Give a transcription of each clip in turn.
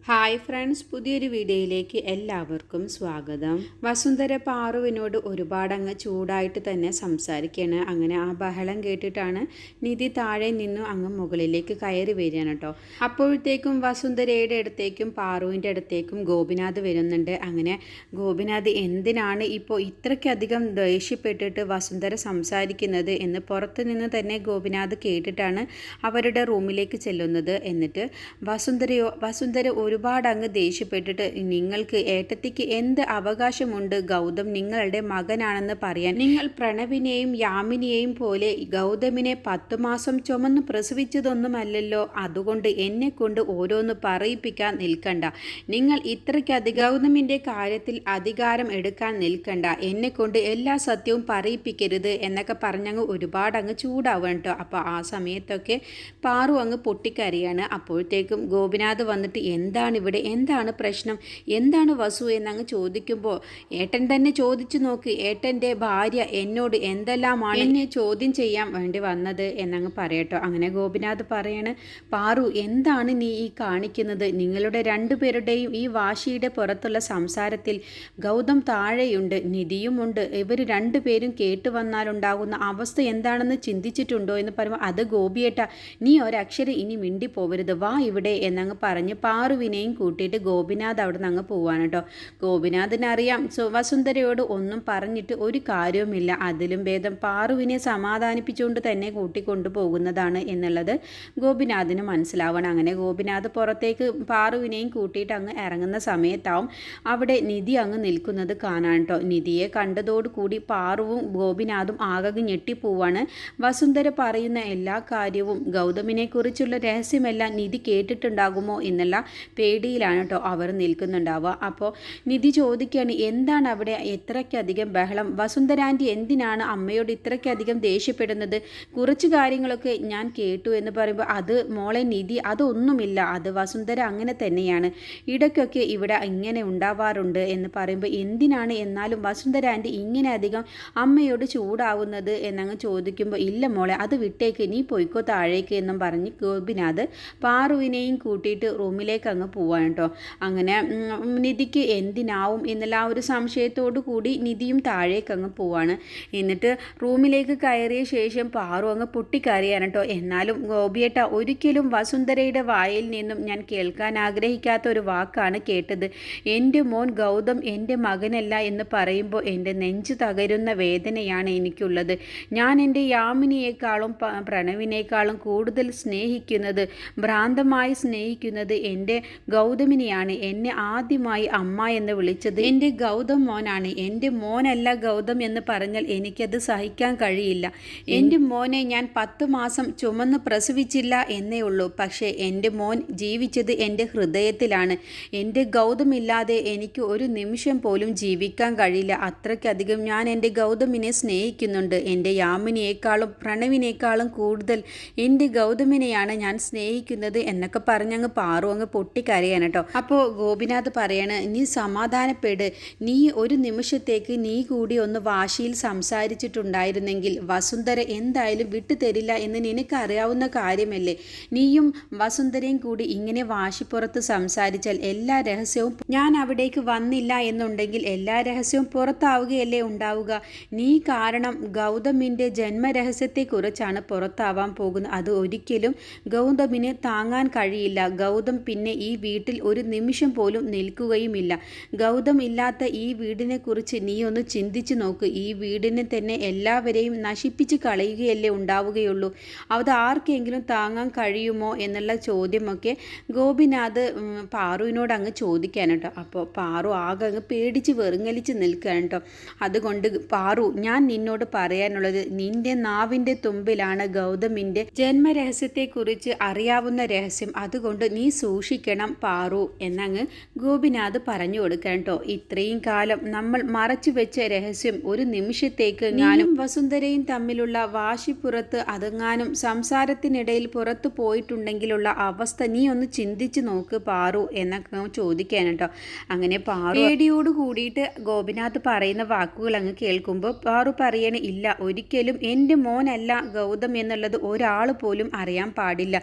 Hi friends, പുതിയൊരു വീഡിയോയിലേക്ക് എല്ലാവർക്കും സ്വാഗതം. വസുന്ധര പാറുവിനോട് ഒരുപാടങ്ങ് ചൂടായിട്ട് തന്നെ സംസാരിക്കുകയാണ്. അങ്ങനെ ആ ബഹളം കേട്ടിട്ടാണ് നിധി താഴെ നിന്നും അങ്ങ് മുകളിലേക്ക് കയറി വരികയാണ് കേട്ടോ. അപ്പോഴത്തേക്കും വസുന്ധരയുടെ അടുത്തേക്കും പാറുവിൻ്റെ അടുത്തേക്കും ഗോപിനാഥ് വരുന്നുണ്ട്. അങ്ങനെ ഗോപിനാഥ് എന്തിനാണ് ഇപ്പോൾ ഇത്രയ്ക്കധികം ദേഷ്യപ്പെട്ടിട്ട് വസുന്ധര സംസാരിക്കുന്നത് എന്ന് പുറത്തു നിന്ന് തന്നെ ഗോപിനാഥ് കേട്ടിട്ടാണ് അവരുടെ റൂമിലേക്ക് ചെല്ലുന്നത്. എന്നിട്ട് വസുന്ധര ഒരുപാട് അങ്ങ് ദേഷ്യപ്പെട്ടിട്ട്, നിങ്ങൾക്ക് ഏട്ടത്തിക്ക് എന്ത് അവകാശമുണ്ട് ഗൗതം നിങ്ങളുടെ മകനാണെന്ന് പറയാൻ? നിങ്ങൾ പ്രണവിനെയും യാമിനിയെയും പോലെ ഗൗതമിനെ 10 മാസം ചുമന്ന് പ്രസവിച്ചതൊന്നുമല്ലല്ലോ. അതുകൊണ്ട് എന്നെ കൊണ്ട് ഓരോന്ന് പറയിപ്പിക്കാൻ നിൽക്കണ്ട. നിങ്ങൾ ഇത്രയ്ക്കധികം ഗൗതമിൻ്റെ കാര്യത്തിൽ അധികാരം എടുക്കാൻ നിൽക്കണ്ട. എന്നെ കൊണ്ട് എല്ലാ സത്യവും പറയിപ്പിക്കരുത് എന്നൊക്കെ പറഞ്ഞങ്ങ് ഒരുപാട് അങ്ങ് ചൂടാവണം കേട്ടോ. അപ്പോൾ ആ സമയത്തൊക്കെ പാറു അങ്ങ് പൊട്ടിക്കരയാണ്. അപ്പോഴത്തേക്കും ഗോപിനാഥ് വന്നിട്ട്, എന്താണ് പ്രശ്നം, എന്താണ് വസു എന്നങ്ങ് ചോദിക്കുമ്പോൾ, ഏട്ടൻ തന്നെ ചോദിച്ചു നോക്ക്, ഏട്ടൻ്റെ ഭാര്യ എന്നോട് എന്തെല്ലാമാണ് എന്നെ ചോദ്യം ചെയ്യാൻ വേണ്ടി വന്നത് എന്നങ്ങ് പറയട്ടോ. അങ്ങനെ ഗോപിനാഥ് പറയാണ്, പാറു എന്താണ് നീ ഈ കാണിക്കുന്നത്? നിങ്ങളുടെ രണ്ടുപേരുടെയും ഈ വാശിയുടെ പുറത്തുള്ള സംസാരത്തിൽ ഗൗതം താഴെയുണ്ട്, നിധിയുമുണ്ട്. ഇവർ രണ്ടുപേരും കേട്ടു വന്നാലുണ്ടാകുന്ന അവസ്ഥ എന്താണെന്ന് ചിന്തിച്ചിട്ടുണ്ടോ എന്ന് പറയുമ്പോൾ, അത് ഗോപിയേട്ട, നീ ഒരക്ഷരം ഇനി മിണ്ടിപ്പോവരുത്, വാ ഇവിടെ എന്നങ്ങ് പറഞ്ഞ് പാറുവിനെയും കൂട്ടിയിട്ട് ഗോപിനാഥ് അവിടെ നിന്ന് അങ്ങ് പോവാണ് കേട്ടോ. ഗോപിനാഥിനറിയാം വസുന്ധരയോട് ഒന്നും പറഞ്ഞിട്ട് ഒരു കാര്യവുമില്ല, അതിലും ഭേദം പാറുവിനെ സമാധാനിപ്പിച്ചുകൊണ്ട് തന്നെ കൂട്ടിക്കൊണ്ടു പോകുന്നതാണ് എന്നുള്ളത് ഗോപിനാഥിന് മനസ്സിലാവണം. അങ്ങനെ ഗോപിനാഥ് പുറത്തേക്ക് പാറുവിനെയും കൂട്ടിയിട്ട് അങ്ങ് ഇറങ്ങുന്ന സമയത്താവും അവിടെ നിധി അങ്ങ് നിൽക്കുന്നത് കാണാൻ കേട്ടോ. നിധിയെ കണ്ടതോടുകൂടി പാറുവും ഗോപിനാഥും ആകെ ഞെട്ടിപ്പോവാണ്. വസുന്ധര പറയുന്ന എല്ലാ കാര്യവും, ഗൗതമിനെ കുറിച്ചുള്ള രഹസ്യമെല്ലാം നിധി കേട്ടിട്ടുണ്ടാകുമോ എന്നുള്ള പേടിയിലാണ് കേട്ടോ അവർ നിൽക്കുന്നുണ്ടാവുക. അപ്പോൾ നിധി ചോദിക്കുകയാണ്, എന്താണ് അവിടെ ഇത്രയ്ക്കധികം ബഹളം? വസുന്ധര ആൻറ്റി എന്തിനാണ് അമ്മയോട് ഇത്രയ്ക്കധികം ദേഷ്യപ്പെടുന്നത്? കുറച്ച് കാര്യങ്ങളൊക്കെ ഞാൻ കേട്ടു എന്ന് പറയുമ്പോൾ, അത് മോളെ നിധി, അതൊന്നുമില്ല, അത് വസുന്ധര അങ്ങനെ തന്നെയാണ്, ഇടയ്ക്കൊക്കെ ഇവിടെ ഇങ്ങനെ ഉണ്ടാവാറുണ്ട് എന്ന് പറയുമ്പോൾ, എന്തിനാണ് എന്നാലും വസുന്ധര ആൻറ്റി ഇങ്ങനെ അധികം അമ്മയോട് ചൂടാവുന്നത് എന്നങ്ങ് ചോദിക്കുമ്പോൾ, ഇല്ല മോളെ, അത് വിട്ടേക്ക്, നീ പോയിക്കോ താഴേക്ക് എന്നും പറഞ്ഞ് ഗോപിനാഥ് പാറുവിനെയും കൂട്ടിയിട്ട് റൂമിലേക്ക് അങ്ങ് പോവാണ് കേട്ടോ. അങ്ങനെ നിധിക്ക് എന്തിനാവും എന്നുള്ള ആ ഒരു സംശയത്തോടു കൂടി നിധിയും താഴേക്ക് അങ്ങ് പോവാണ്. എന്നിട്ട് റൂമിലേക്ക് കയറിയ ശേഷം പാറു അങ്ങ് പൊട്ടിക്കരയാണ് കേട്ടോ. എന്നാലും ഗോപിയേട്ട, ഒരിക്കലും വസുന്ധരയുടെ വായിൽ നിന്നും ഞാൻ കേൾക്കാൻ ആഗ്രഹിക്കാത്ത ഒരു വാക്കാണ് കേട്ടത്. എൻ്റെ മോൻ ഗൗതം എൻ്റെ മകനല്ല എന്ന് പറയുമ്പോൾ എൻ്റെ നെഞ്ചു തകരുന്ന വേദനയാണ് എനിക്കുള്ളത്. ഞാൻ എൻ്റെ യാമിനിയേക്കാളും പ്രണവിനേക്കാളും കൂടുതൽ സ്നേഹിക്കുന്നത്, ഭ്രാന്തമായി സ്നേഹിക്കുന്നത് എൻ്റെ ഗൗതമിനെയാണ്. എന്നെ ആദ്യമായി അമ്മ എന്ന് വിളിച്ചത് എൻ്റെ ഗൗതം മോനാണ്. എൻ്റെ മോനല്ല ഗൗതം എന്ന് പറഞ്ഞാൽ എനിക്കത് സഹിക്കാൻ കഴിയില്ല. എൻ്റെ മോനെ ഞാൻ 10 മാസം ചുമന്ന് പ്രസവിച്ചില്ല എന്നേ ഉള്ളൂ. പക്ഷേ എൻ്റെ മോൻ ജീവിച്ചത് എൻ്റെ ഹൃദയത്തിലാണ്. എൻ്റെ ഗൗതമില്ലാതെ എനിക്ക് ഒരു നിമിഷം പോലും ജീവിക്കാൻ കഴിയില്ല. അത്രയ്ക്കധികം ഞാൻ എൻ്റെ ഗൗതമിനെ സ്നേഹിക്കുന്നുണ്ട്. എൻ്റെ യാമിനിയേക്കാളും പ്രണവിനേക്കാളും കൂടുതൽ എൻ്റെ ഗൗതമിനെയാണ് ഞാൻ സ്നേഹിക്കുന്നത് എന്നൊക്കെ പറഞ്ഞങ്ങ് പാറു അങ്ങ് പൊട്ടിക്കരയാണ് കേട്ടോ. അപ്പോൾ ഗോപിനാഥ് പറയാണ്, നീ സമാധാനപ്പെട്, നീ ഒരു നിമിഷത്തേക്ക് നീ കൂടി ഒന്ന് വാശിയിൽ സംസാരിച്ചിട്ടുണ്ടായിരുന്നെങ്കിൽ വസുന്ധര എന്തായാലും വിട്ടുതരില്ല എന്ന് നിനക്കറിയാവുന്ന കാര്യമല്ലേ. നീയും വസുന്ധരയും കൂടി ഇങ്ങനെ വാശിപ്പുറത്ത് സംസാരിച്ചാൽ എല്ലാ രഹസ്യവും, ഞാൻ അവിടേക്ക് വന്നില്ല എന്നുണ്ടെങ്കിൽ എല്ലാ രഹസ്യവും പുറത്താവുകയല്ലേ ഉണ്ടാവുക. നീ കാരണം ഗൗതമിൻ്റെ ജന്മരഹസ്യത്തെക്കുറിച്ചാണ് പുറത്താവാൻ പോകുന്നത്. അത് ഒരിക്കലും ഗൗതമിന് താങ്ങാൻ കഴിയില്ല. ഗൗതം പിന്നെ ഈ വീട്ടിൽ ഒരു നിമിഷം പോലും നിൽക്കുകയുമില്ല. ഗൗതം ഇല്ലാത്ത ഈ വീടിനെ കുറിച്ച് നീ ഒന്ന് ചിന്തിച്ചു നോക്ക്. ഈ വീടിനെ തന്നെ എല്ലാവരെയും നശിപ്പിച്ച് കളയുകയല്ലേ ഉണ്ടാവുകയുള്ളൂ. അത് ആർക്കെങ്കിലും താങ്ങാൻ കഴിയുമോ എന്നുള്ള ചോദ്യമൊക്കെ ഗോപിനാഥ് പാറുവിനോട് അങ്ങ് ചോദിക്കാൻ കേട്ടോ. അപ്പോൾ പാറു ആകെ അങ്ങ് പേടിച്ച് വെറുങ്ങലിച്ച് നിൽക്കുകയാണ് കേട്ടോ. അതുകൊണ്ട് പാറു, ഞാൻ നിന്നോട് പറയാനുള്ളത്, നിന്റെ നാവിൻ്റെ തുമ്പിലാണ് ഗൗതമിൻ്റെ ജന്മരഹസ്യത്തെക്കുറിച്ച് അറിയാവുന്ന രഹസ്യം. അതുകൊണ്ട് നീ സൂക്ഷിക്കണം പാറു എന്നങ്ങ് ഗോപിനാഥ് പറഞ്ഞു കൊടുക്കാൻ കേട്ടോ. ഇത്രയും കാലം നമ്മൾ മറച്ചു വെച്ച രഹസ്യം ഒരു നിമിഷത്തേക്ക് ഞാനും വസുന്ധരയും തമ്മിലുള്ള വാശിപ്പുറത്ത് അതെങ്ങാനും സംസാരത്തിനിടയിൽ പുറത്തു പോയിട്ടുണ്ടെങ്കിലുള്ള അവസ്ഥ നീ ഒന്ന് ചിന്തിച്ച് നോക്ക് പാറു എന്നൊക്കെ ചോദിക്കാൻ കേട്ടോ. അങ്ങനെ പാറു പേടിയോട് കൂടിയിട്ട് ഗോപിനാഥ് പറയുന്ന വാക്കുകൾ അങ്ങ് കേൾക്കുമ്പോൾ പാറു പറയണേ, ഇല്ല, ഒരിക്കലും എൻ്റെ മോനല്ല ഗൗതം എന്നുള്ളത് ഒരാൾ പോലും അറിയാൻ പാടില്ല.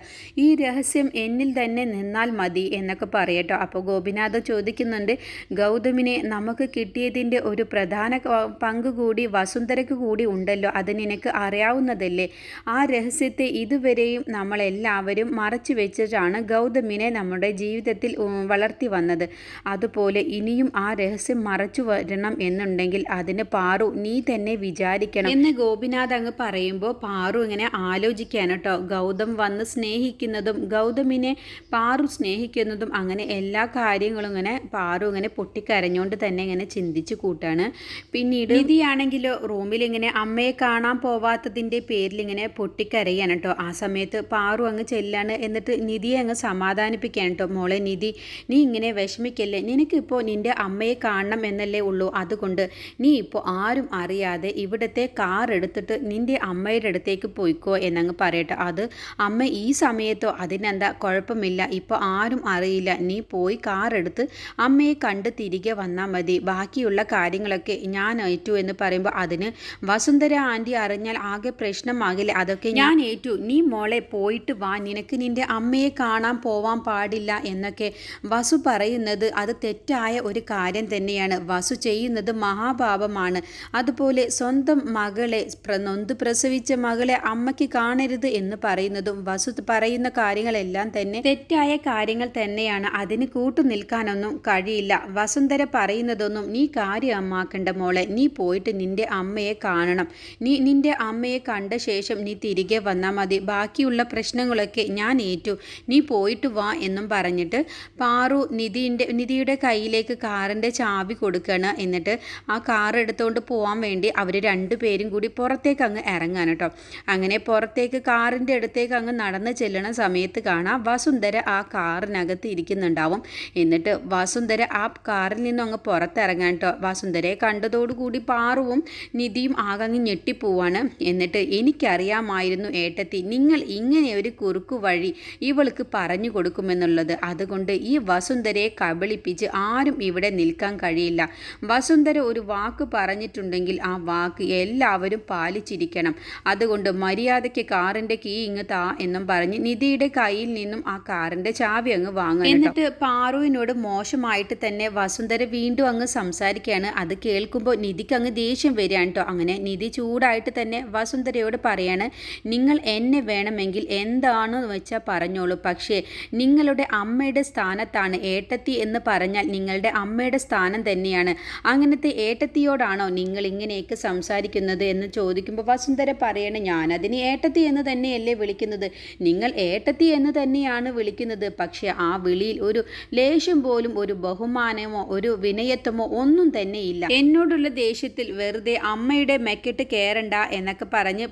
ഈ രഹസ്യം എന്നിൽ തന്നെ നിന്നാൽ മതി. എന്നൊക്കെ പറയട്ടോ. അപ്പോൾ ഗോപിനാഥ് ചോദിക്കുന്നുണ്ട്, ഗൗതമിനെ നമുക്ക് കിട്ടിയതിൻ്റെ ഒരു പ്രധാന പങ്ക് കൂടി വസുന്ധരയ്ക്ക് കൂടി ഉണ്ടല്ലോ, അത് നിനക്ക് അറിയാവുന്നതല്ലേ. ആ രഹസ്യത്തെ ഇതുവരെയും നമ്മളെല്ലാവരും മറച്ചു വെച്ചിട്ടാണ് ഗൗതമിനെ നമ്മുടെ ജീവിതത്തിൽ വളർത്തി വന്നത്. അതുപോലെ ഇനിയും ആ രഹസ്യം മറച്ചു വരണം എന്നുണ്ടെങ്കിൽ അതിന് പാറു നീ തന്നെ വിചാരിക്കണം എന്ന് ഗോപിനാഥ് അങ്ങ് പറയുമ്പോൾ പാറു ഇങ്ങനെ ആലോചിക്കാൻ കേട്ടോ. ഗൗതം വന്ന് സ്നേഹിക്കുന്നതും ഗൗതമിനെ പാറു സ്നേഹിക്കുന്നതും അങ്ങനെ എല്ലാ കാര്യങ്ങളും ഇങ്ങനെ പാറു ഇങ്ങനെ പൊട്ടിക്കരഞ്ഞുകൊണ്ട് തന്നെ ഇങ്ങനെ ചിന്തിച്ചു കൂട്ടാണ്. പിന്നീട് നിധിയാണെങ്കിലോ റൂമിൽ ഇങ്ങനെ അമ്മയെ കാണാൻ പോവാത്തതിൻ്റെ പേരിൽ ഇങ്ങനെ പൊട്ടിക്കരയാണ് കേട്ടോ. ആ സമയത്ത് പാറു അങ്ങ് ചെല്ലാണ്. എന്നിട്ട് നിധിയെ അങ്ങ് സമാധാനിപ്പിക്കാൻ കേട്ടോ. മോളെ നിധി, നീ ഇങ്ങനെ വിഷമിക്കല്ലേ, നിനക്കിപ്പോൾ നിൻ്റെ അമ്മയെ കാണണം എന്നല്ലേ ഉള്ളൂ. അതുകൊണ്ട് നീ ഇപ്പോൾ ആരും അറിയാതെ ഇവിടുത്തെ കാർ എടുത്തിട്ട് നിൻ്റെ അമ്മയുടെ അടുത്തേക്ക് പോയിക്കോ എന്നങ്ങ് പറയട്ടെ. അത് അമ്മ ഈ സമയത്തോ, അതിനെന്താ കുഴപ്പമില്ല, ഇപ്പോൾ ആരും അറിയില്ല, നീ പോയി കാർ എടുത്ത് അമ്മയെ കണ്ട് തിരികെ വന്നാൽ മതി, ബാക്കിയുള്ള കാര്യങ്ങളൊക്കെ ഞാൻ ഏറ്റു എന്ന് പറയുമ്പോൾ അതിന് വസുന്ധര ആൻറ്റി അറിഞ്ഞാൽ ആകെ പ്രശ്നമാകില്ല, അതൊക്കെ ഞാൻ ഏറ്റു, നീ മോളെ പോയിട്ട് വാ, നിനക്ക് നിൻ്റെ അമ്മയെ കാണാൻ പോവാൻ പാടില്ല എന്നൊക്കെ വസു പറയുന്നത് അത് തെറ്റായ ഒരു കാര്യം തന്നെയാണ്. വസു ചെയ്യുന്നത് മഹാപാപമാണ്. അതുപോലെ സ്വന്തം മകളെ നൊന്ത് പ്രസവിച്ച മകളെ അമ്മയ്ക്ക് കാണരുത് എന്ന് പറയുന്നതും വസു പറയുന്ന കാര്യങ്ങളെല്ലാം തന്നെ തെറ്റായ കാര്യങ്ങൾ തന്നെയാണ്. അതിന് കൂട്ടു നിൽക്കാനൊന്നും കഴിയില്ല. വസുന്ധര പറയുന്നതൊന്നും നീ കാര്യമാക്കേണ്ട മോളെ, നീ പോയിട്ട് നിൻ്റെ അമ്മയെ കാണണം, നീ നിൻ്റെ അമ്മയെ കണ്ട ശേഷം നീ തിരികെ വന്നാൽ മതി, ബാക്കിയുള്ള പ്രശ്നങ്ങളൊക്കെ ഞാൻ ഏറ്റു, നീ പോയിട്ട് വാ എന്നും പറഞ്ഞിട്ട് പാറു നിധിയുടെ കയ്യിലേക്ക് കാറിൻ്റെ ചാവി കൊടുക്കുകയാണ്. എന്നിട്ട് ആ കാർ എടുത്തുകൊണ്ട് പോകാൻ വേണ്ടി അവർ രണ്ടുപേരും കൂടി പുറത്തേക്ക് അങ്ങ് ഇറങ്ങാൻ കേട്ടോ. അങ്ങനെ പുറത്തേക്ക് കാറിൻ്റെ അടുത്തേക്ക് അങ്ങ് നടന്ന് ചെല്ലണ സമയത്ത് കാണാം വസുന്ധര ആ കാറിനകത്ത് ഇരിക്കുന്നുണ്ടാവും. എന്നിട്ട് വസുന്ധര ആ കാറിൽ നിന്നും അങ്ങ് പുറത്തിറങ്ങാൻ കേട്ടോ. വസുന്ധരയെ കണ്ടതോടുകൂടി പാറുവും നിധിയും ആകങ്ങ് ഞെട്ടിപ്പോവാണ്. എന്നിട്ട് എനിക്കറിയാമായിരുന്നു ഏട്ടത്തി, നിങ്ങൾ ഇങ്ങനെ ഒരു കുറുക്കു വഴി ഇവൾക്ക് പറഞ്ഞു കൊടുക്കുമെന്നുള്ളത്, അതുകൊണ്ട് ഈ വസുന്ധരയെ കബളിപ്പിച്ച് ആരും ഇവിടെ നിൽക്കാൻ കഴിയില്ല. വസുന്ധര ഒരു വാക്ക് പറഞ്ഞിട്ടുണ്ടെങ്കിൽ ആ വാക്ക് എല്ലാവരും പാലിച്ചിരിക്കണം. അതുകൊണ്ട് മര്യാദയ്ക്ക് കാറിൻ്റെ കീ ഇങ്ങ് താ എന്നും പറഞ്ഞ് നിധിയുടെ കയ്യിൽ നിന്നും ആ കാറിൻ്റെ ചാവി അങ്ങ് വാങ്ങും. എന്നിട്ട് പാറുവിനോട് മോശമായിട്ട് തന്നെ വസുന്ധര വീണ്ടും അങ്ങ് സംസാരിക്കുകയാണ്. അത് കേൾക്കുമ്പോൾ നിധിക്ക് അങ്ങ് ദേഷ്യം വരികയാണ് കേട്ടോ. അങ്ങനെ നിധി ചൂടായിട്ട് തന്നെ വസുന്ധരയോട് പറയാണ്, നിങ്ങൾ എന്നെ വേണമെങ്കിൽ എന്താണെന്ന് വെച്ചാൽ പറഞ്ഞോളൂ, പക്ഷേ നിങ്ങളുടെ അമ്മയുടെ സ്ഥാനത്താണ് ഏട്ടത്തി എന്ന് പറഞ്ഞാൽ നിങ്ങളുടെ അമ്മയുടെ സ്ഥാനം തന്നെയാണ്. അങ്ങനത്തെ ഏട്ടത്തിയോടാണോ നിങ്ങൾ ഇങ്ങനെയൊക്കെ സംസാരിക്കുന്നത് എന്ന് ചോദിക്കുമ്പോൾ വസുന്ധര പറയണ, ഞാനതിന് ഏട്ടത്തി എന്ന് തന്നെയല്ലേ വിളിക്കുന്നത്, നിങ്ങൾ ഏട്ടത്തി എന്ന് തന്നെയാണ് വിളിക്കുന്നത്, പക്ഷേ ആ വിളിയിൽ ഒരു ലേശം പോലും ഒരു ബഹുമാനമോ ഒരു വിനയത്വമോ ഒന്നും തന്നെ ഇല്ല. എന്നോടുള്ള ദേഷ്യത്തിൽ വെറുതെ അമ്മയുടെ മെക്കെട്ട് കയറണ്ട എന്നൊക്കെ പറഞ്ഞ്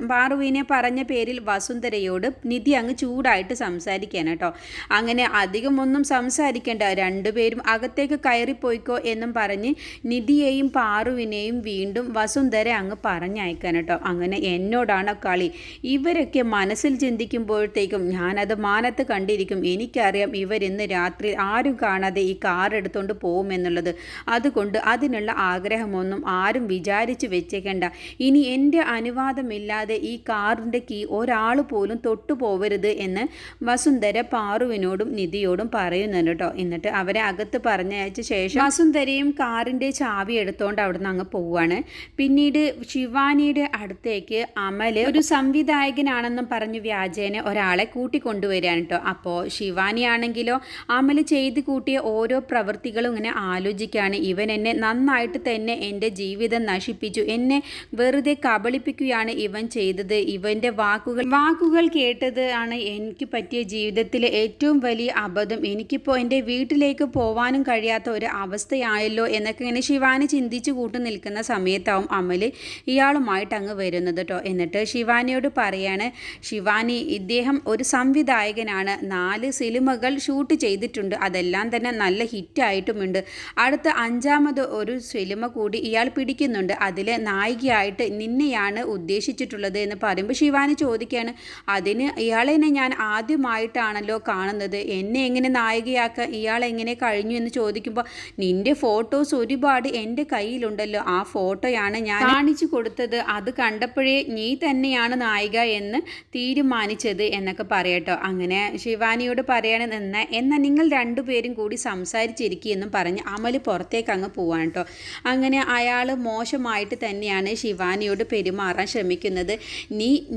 പാറുവിനെ പറഞ്ഞ പേരിൽ വസുന്ധരയോട് നിധി അങ്ങ് ചൂടായിട്ട് സംസാരിക്കാൻ കേട്ടോ. അങ്ങനെ അധികമൊന്നും സംസാരിക്കേണ്ട, രണ്ടുപേരും അകത്തേക്ക് കയറിപ്പോയിക്കോ എന്നും പറഞ്ഞ് നിധിയെയും പാറുവിനെയും വീണ്ടും വസുന്ധര അങ്ങ് പറഞ്ഞയക്കാൻ കേട്ടോ. അങ്ങനെ എന്നോടാണ് കളി, ഇവരൊക്കെ മനസ്സിൽ ചിന്തിക്കുമ്പോഴത്തേക്കും ഞാനത് മാനത്ത് കണ്ടിരിക്കും, എനിക്കറിയാം ഇവരിന്ന് രാത്രി ആരും കാണാതെ ഈ കാർ എടുത്തുകൊണ്ട് പോകുമെന്നുള്ളത്, അതുകൊണ്ട് അതിനുള്ള ആഗ്രഹമൊന്നും ആരും വിചാരിച്ചു വെച്ചേക്കണ്ട, ഇനി എൻ്റെ അനുവാദമില്ലാതെ ഈ കാറിൻ്റെ കീ ഒരാൾ പോലും തൊട്ടു പോവരുത് എന്ന് വസുന്ധര പാറുവിനോടും നിധിയോടും പറയുന്നുണ്ട് കേട്ടോ. എന്നിട്ട് അവരെ അകത്ത് പറഞ്ഞയച്ച ശേഷം വസുന്ധരയും കാറിൻ്റെ ചാവി എടുത്തുകൊണ്ട് അവിടെ നിന്ന് അങ്ങ് പോവുകയാണ്. പിന്നീട് ശിവാനിയുടെ അടുത്തേക്ക് അമൽ ഒരു സംവിധായകനാണെന്നും പറഞ്ഞു വ്യാജേന ഒരാളെ കൂട്ടിക്കൊണ്ടുവരികയാണ് കേട്ടോ. അപ്പോൾ ശിവാനി ആണെങ്കിലോ അമൽ ചെയ്ത് കൂട്ടിയ ഓരോ പ്രവൃത്തികളും ഇങ്ങനെ ആലോചിക്കുകയാണ്. ഇവൻ എന്നെ നന്നായിട്ട് തന്നെ എൻ്റെ ജീവിതം നശിപ്പിച്ചു, എന്നെ വെറുതെ കബളിപ്പിക്കുകയാണ് ഇവൻ ചെയ്തത്, ഇവൻ്റെ വാക്കുകൾ കേട്ടത് ആണ് എനിക്ക് പറ്റിയ ജീവിതത്തിലെ ഏറ്റവും വലിയ അബദ്ധം, എനിക്കിപ്പോൾ എൻ്റെ വീട്ടിലേക്ക് പോവാനും കഴിയാത്ത ഒരു അവസ്ഥയായല്ലോ എന്നൊക്കെ ഇങ്ങനെ ശിവാനി ചിന്തിച്ചു കൂട്ടി നിൽക്കുന്ന സമയത്താവും അമൽ ഇയാളുമായിട്ട് അങ്ങ് വരുന്നത് കേട്ടോ. എന്നിട്ട് ശിവാനിയോട് പറയാണ്, ശിവാനി ഇദ്ദേഹം ഒരു സംവിധായകനാണ്, 4 സിനിമകൾ ഷൂട്ട് ചെയ്തിട്ടുണ്ട്, അതെല്ലാം തന്നെ നല്ല ഹിറ്റായിട്ടുമുണ്ട്, അടുത്ത 5ാമത് ഒരു സിനിമ കൂടി ഇയാൾ പിടിക്കുന്നുണ്ട്, അതിൽ നായികയായിട്ട് നിന്നെയാണ് ഉദ്ദേശിച്ചിട്ടുള്ളത് എന്ന് പറയുമ്പോൾ ശിവാനി ചോദിക്കുകയാണ്, അതിന് ഇയാളെ ഞാൻ ആദ്യമായിട്ടാണല്ലോ കാണുന്നത്, എന്നെ എങ്ങനെ നായികയാക്കാൻ ഇയാളെങ്ങനെ കഴിഞ്ഞു എന്ന് ചോദിക്കുമ്പോൾ നിൻ്റെ ഫോട്ടോസ് ഒരുപാട് എൻ്റെ കയ്യിലുണ്ടല്ലോ, ആ ഫോട്ടോയാണ് ഞാൻ കാണിച്ചു കൊടുത്തത്, അത് കണ്ടപ്പോഴേ നീ തന്നെയാണ് നായിക എന്ന് തീരുമാനിച്ചത് എന്നൊക്കെ പറയട്ടോ. അങ്ങനെ ശിവാനിയോട് പറയാണ് എന്നാൽ നിങ്ങൾ രണ്ടുപേരും കൂടി സംസാരിച്ചിരിക്കുകയെന്നും പറഞ്ഞ് അമൽ പുറത്തേക്ക് അങ്ങ് പോവാണ് കേട്ടോ. അങ്ങനെ അയാൾ മോശമായിട്ട് തന്നെയാണ് ശിവാനിയോട് പെരുമാറാൻ ശ്രമിക്കുന്നത്.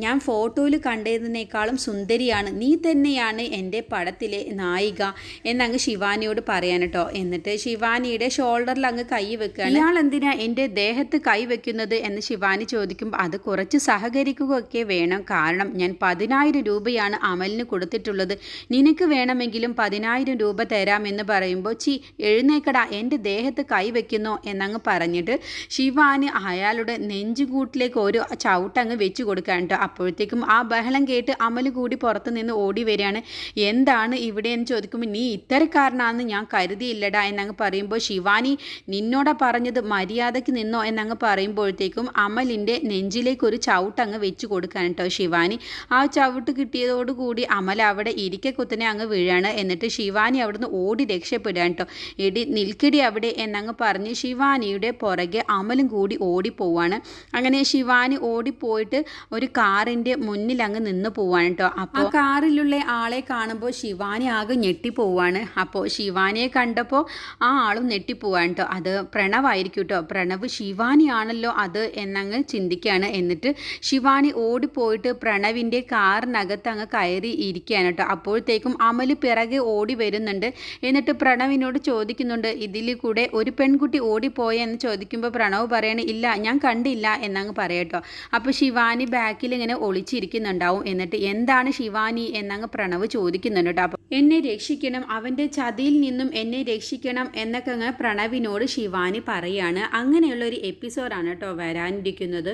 ഞാൻ ഫോട്ടോയിൽ കണ്ടതിനേക്കാളും സുന്ദരിയാണ്, നീ തന്നെയാണ് എൻ്റെ പടത്തിലെ നായിക എന്നങ്ങ് ശിവാനിയോട് പറയാൻ കേട്ടോ. എന്നിട്ട് ശിവാനിയുടെ ഷോൾഡറിൽ അങ്ങ് കൈ വെക്കുകയാണ്. ഇയാൾ എന്തിനാ എൻ്റെ ദേഹത്ത് കൈ വെക്കുന്നത് എന്ന് ശിവാനി ചോദിക്കുമ്പോൾ അത് കുറച്ച് സഹകരിക്കുകയൊക്കെ വേണം, കാരണം ഞാൻ 10,000 രൂപയാണ് അമലിന് കൊടുത്തിട്ടുള്ളത്, നിനക്ക് വേണമെങ്കിലും 10,000 രൂപ തരാമെന്ന് പറയുമ്പോൾ എഴുന്നേക്കടാ, എൻ്റെ ദേഹത്ത് കൈ വെക്കുന്നോ എന്നങ്ങ് പറഞ്ഞിട്ട് ശിവാനി അയാളുടെ നെഞ്ചുകൂട്ടിലേക്ക് ഒരു ചവിട്ടങ്ങ് വെച്ച് കൊടുക്കാൻ കേട്ടോ. അപ്പോഴത്തേക്കും ആ ബഹളം കേട്ട് അമൽ കൂടി പുറത്തു നിന്ന് ഓടി വരികയാണ്. എന്താണ് ഇവിടെ എന്ന് ചോദിക്കുമ്പോൾ നീ ഇത്തരക്കാരനാണെന്ന് ഞാൻ കരുതിയില്ലടാ എന്നങ്ങ് പറയുമ്പോൾ ശിവാനി നിന്നോടാ പറഞ്ഞത്, മര്യാദയ്ക്ക് നിന്നോ എന്നങ്ങ് പറയുമ്പോഴത്തേക്കും അമലിൻ്റെ നെഞ്ചിലേക്ക് ഒരു ചവിട്ടങ്ങ് വെച്ച് കൊടുക്കാൻ കേട്ടോ ശിവാനി. ആ ചവിട്ട് കിട്ടിയതോടുകൂടി അമൽ അവിടെ ഇരിക്കെ കുത്തനെ അങ്ങ് വീഴാണ്. എന്നിട്ട് ശിവാനി അവിടുന്ന് ഓടി രക്ഷപ്പെടുകയാണ് കേട്ടോ. എടി നിൽക്കടി അവിടെ എന്നങ്ങ് പറഞ്ഞ് ശിവാനിയുടെ പുറകെ അമലും കൂടി ഓടിപ്പോവാണ്. അങ്ങനെ ശിവാനി ഓടിപ്പോയിട്ട് ഒരു കാറിൻ്റെ മുന്നിൽ അങ്ങ് നിന്ന് പോവാണ് കേട്ടോ. അപ്പോൾ ആ കാറിലുള്ള ആളെ കാണുമ്പോൾ ശിവാനി ആകെ ഞെട്ടിപ്പോവാണ്. അപ്പോൾ ശിവാനിയെ കണ്ടപ്പോൾ ആ ആളും ഞെട്ടിപ്പോവാണ് കേട്ടോ. അത് പ്രണവായിരിക്കും കേട്ടോ. പ്രണവ് ശിവാനിയാണല്ലോ അത് എന്നങ്ങ് ചിന്തിക്കുകയാണ്. എന്നിട്ട് ശിവാനി ഓടിപ്പോയിട്ട് പ്രണവിൻ്റെ കാറിനകത്ത് അങ്ങ് കയറി ഇരിക്കുകയാണ് കേട്ടോ. അപ്പോഴത്തേക്കും അമൽ പിറകെ ഓടി വരുന്നുണ്ട്. എന്നിട്ട് പ്രണവിനോട് ചോദിക്കുന്നുണ്ട്, ഇതിൽ കൂടെ ഒരു പെൺകുട്ടി ഓടിപ്പോയെന്ന് ചോദിക്കുമ്പോൾ പ്രണവ് പറയണ ഇല്ല, ഞാൻ കണ്ടില്ല എന്നങ്ങ് പറയട്ടോ. അപ്പോൾ ശിവാനി ബാക്കിൽ ഇങ്ങനെ ഒളിച്ചിരിക്കുന്നുണ്ടാവും. എന്നിട്ട് എന്താണ് ശിവാനി എന്നങ്ങ് പ്രണവ് ചോദിക്കുന്നുണ്ട് കേട്ടോ. അപ്പോൾ എന്നെ രക്ഷിക്കണം, അവൻ്റെ ചതിയിൽ നിന്നും എന്നെ രക്ഷിക്കണം എന്നൊക്കെ അങ്ങ് പ്രണവിനോട് ശിവാനി പറയാണ്. അങ്ങനെയുള്ള ഒരു എപ്പിസോഡാണ് കേട്ടോ വരാനിരിക്കുന്നത്.